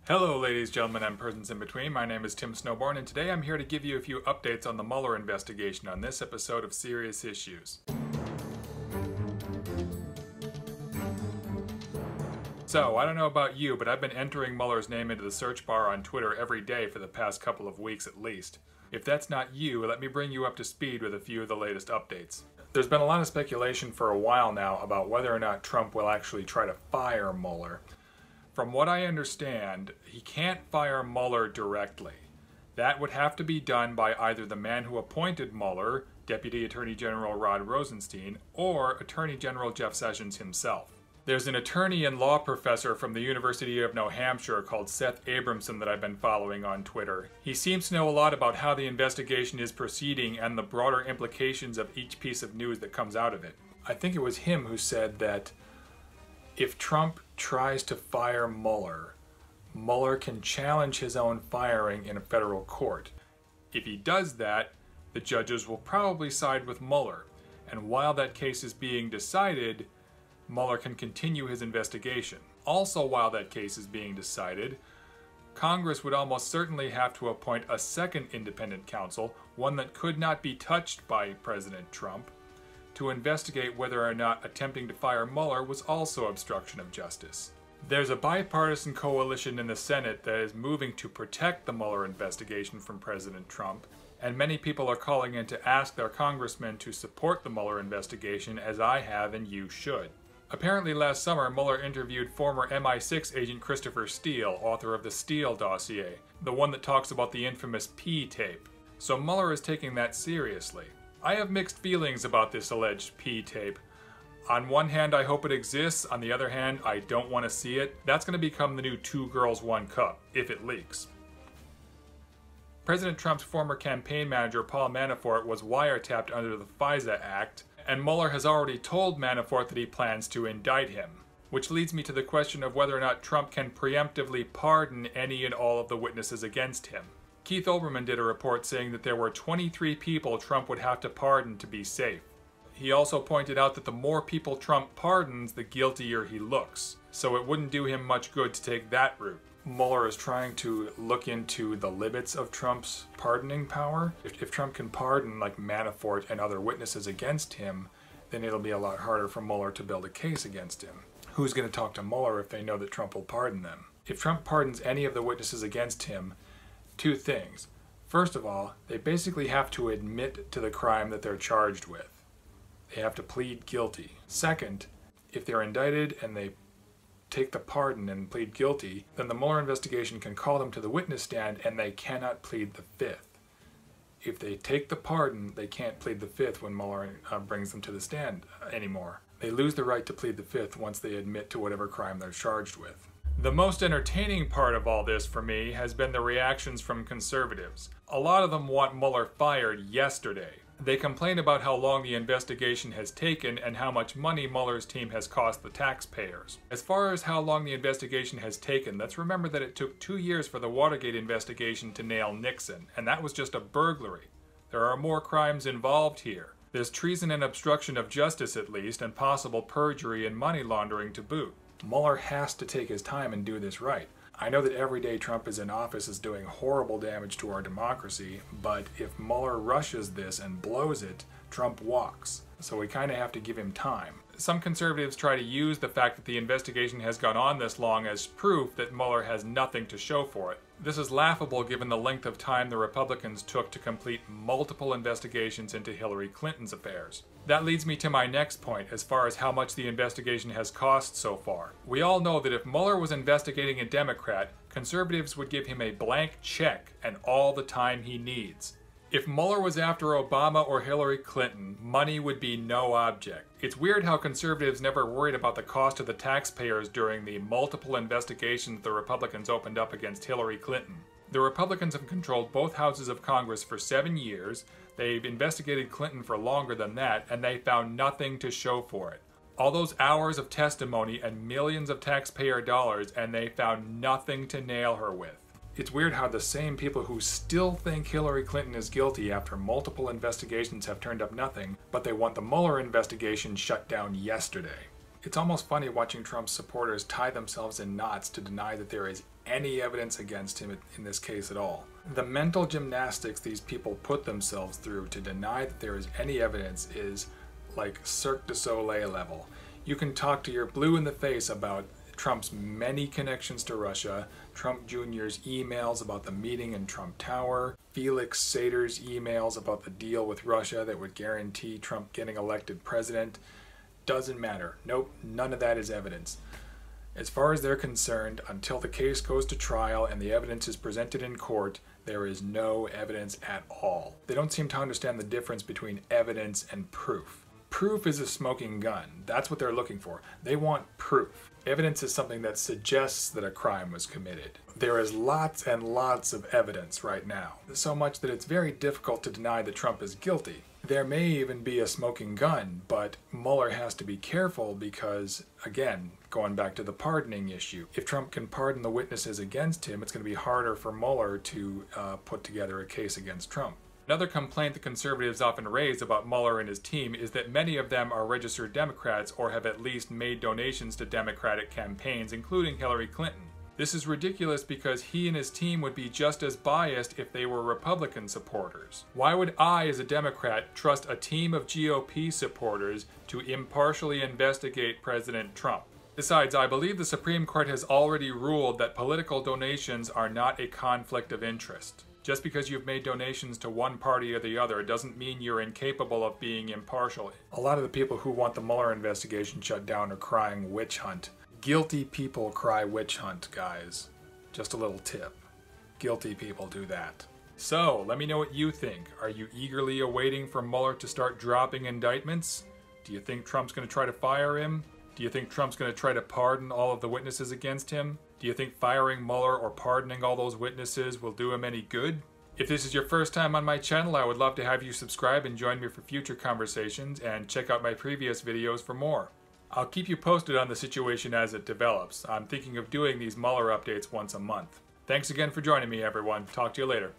Hello ladies, gentlemen, and persons in between. My name is Tim Snowborn, and today I'm here to give you a few updates on the Mueller investigation on this episode of Serious Issues. So, I don't know about you, but I've been entering Mueller's name into the search bar on Twitter every day for the past couple of weeks at least. If that's not you, let me bring you up to speed with a few of the latest updates. There's been a lot of speculation for a while now about whether or not Trump will actually try to fire Mueller. From what I understand, he can't fire Mueller directly. That would have to be done by either the man who appointed Mueller, Deputy Attorney General Rod Rosenstein, or Attorney General Jeff Sessions himself. There's an attorney and law professor from the University of New Hampshire called Seth Abramson that I've been following on Twitter. He seems to know a lot about how the investigation is proceeding and the broader implications of each piece of news that comes out of it. I think it was him who said that if Trump tries to fire Mueller, Mueller can challenge his own firing in a federal court. If he does that, the judges will probably side with Mueller, and while that case is being decided, Mueller can continue his investigation. Also, while that case is being decided, Congress would almost certainly have to appoint a second independent counsel, one that could not be touched by President Trump, to investigate whether or not attempting to fire Mueller was also obstruction of justice. There's a bipartisan coalition in the Senate that is moving to protect the Mueller investigation from President Trump, and many people are calling in to ask their congressmen to support the Mueller investigation, as I have and you should. Apparently last summer, Mueller interviewed former MI6 agent Christopher Steele, author of the Steele dossier, the one that talks about the infamous P tape. So Mueller is taking that seriously. I have mixed feelings about this alleged P tape. On one hand, I hope it exists. On the other hand, I don't want to see it. That's going to become the new 2 girls, 1 cup, if it leaks. President Trump's former campaign manager, Paul Manafort, was wiretapped under the FISA Act, and Mueller has already told Manafort that he plans to indict him. Which leads me to the question of whether or not Trump can preemptively pardon any and all of the witnesses against him. Keith Olbermann did a report saying that there were 23 people Trump would have to pardon to be safe. He also pointed out that the more people Trump pardons, the guiltier he looks. So it wouldn't do him much good to take that route. Mueller is trying to look into the limits of Trump's pardoning power. If Trump can pardon like Manafort and other witnesses against him, then it'll be a lot harder for Mueller to build a case against him. Who's going to talk to Mueller if they know that Trump will pardon them? If Trump pardons any of the witnesses against him, 2 things. First of all, they basically have to admit to the crime that they're charged with. They have to plead guilty. Second, if they're indicted and they take the pardon and plead guilty, then the Mueller investigation can call them to the witness stand and they cannot plead the 5th. If they take the pardon, they can't plead the 5th when Mueller brings them to the stand anymore. They lose the right to plead the 5th once they admit to whatever crime they're charged with. The most entertaining part of all this for me has been the reactions from conservatives. A lot of them want Mueller fired yesterday. They complain about how long the investigation has taken and how much money Mueller's team has cost the taxpayers. As far as how long the investigation has taken, let's remember that it took 2 years for the Watergate investigation to nail Nixon, and that was just a burglary. There are more crimes involved here. There's treason and obstruction of justice at least, and possible perjury and money laundering to boot. Mueller has to take his time and do this right. I know that every day Trump is in office is doing horrible damage to our democracy, but if Mueller rushes this and blows it, Trump walks. So we kind of have to give him time. Some conservatives try to use the fact that the investigation has gone on this long as proof that Mueller has nothing to show for it. This is laughable given the length of time the Republicans took to complete multiple investigations into Hillary Clinton's affairs. That leads me to my next point as far as how much the investigation has cost so far. We all know that if Mueller was investigating a Democrat, conservatives would give him a blank check and all the time he needs. If Mueller was after Obama or Hillary Clinton, money would be no object. It's weird how conservatives never worried about the cost to the taxpayers during the multiple investigations the Republicans opened up against Hillary Clinton. The Republicans have controlled both houses of Congress for 7 years, they've investigated Clinton for longer than that, and they found nothing to show for it. All those hours of testimony and millions of taxpayer dollars, and they found nothing to nail her with. It's weird how the same people who still think Hillary Clinton is guilty after multiple investigations have turned up nothing, but they want the Mueller investigation shut down yesterday. It's almost funny watching Trump's supporters tie themselves in knots to deny that there is any evidence against him in this case at all. The mental gymnastics these people put themselves through to deny that there is any evidence is like Cirque du Soleil level. You can talk to your blue in the face about Trump's many connections to Russia, Trump Jr.'s emails about the meeting in Trump Tower, Felix Sater's emails about the deal with Russia that would guarantee Trump getting elected president. Doesn't matter. Nope, none of that is evidence. As far as they're concerned, until the case goes to trial and the evidence is presented in court, there is no evidence at all. They don't seem to understand the difference between evidence and proof. Proof is a smoking gun. That's what they're looking for. They want proof. Evidence is something that suggests that a crime was committed. There is lots and lots of evidence right now, so much that it's very difficult to deny that Trump is guilty. There may even be a smoking gun, but Mueller has to be careful because, again, going back to the pardoning issue, if Trump can pardon the witnesses against him, it's going to be harder for Mueller to put together a case against Trump. Another complaint the conservatives often raise about Mueller and his team is that many of them are registered Democrats or have at least made donations to Democratic campaigns, including Hillary Clinton. This is ridiculous because he and his team would be just as biased if they were Republican supporters. Why would I, as a Democrat, trust a team of GOP supporters to impartially investigate President Trump? Besides, I believe the Supreme Court has already ruled that political donations are not a conflict of interest. Just because you've made donations to one party or the other doesn't mean you're incapable of being impartial. A lot of the people who want the Mueller investigation shut down are crying witch hunt. Guilty people cry witch hunt, guys. Just a little tip. Guilty people do that. So, let me know what you think. Are you eagerly awaiting for Mueller to start dropping indictments? Do you think Trump's going to try to fire him? Do you think Trump's going to try to pardon all of the witnesses against him? Do you think firing Mueller or pardoning all those witnesses will do him any good? If this is your first time on my channel, I would love to have you subscribe and join me for future conversations, and check out my previous videos for more. I'll keep you posted on the situation as it develops. I'm thinking of doing these Mueller updates once a month. Thanks again for joining me, everyone. Talk to you later.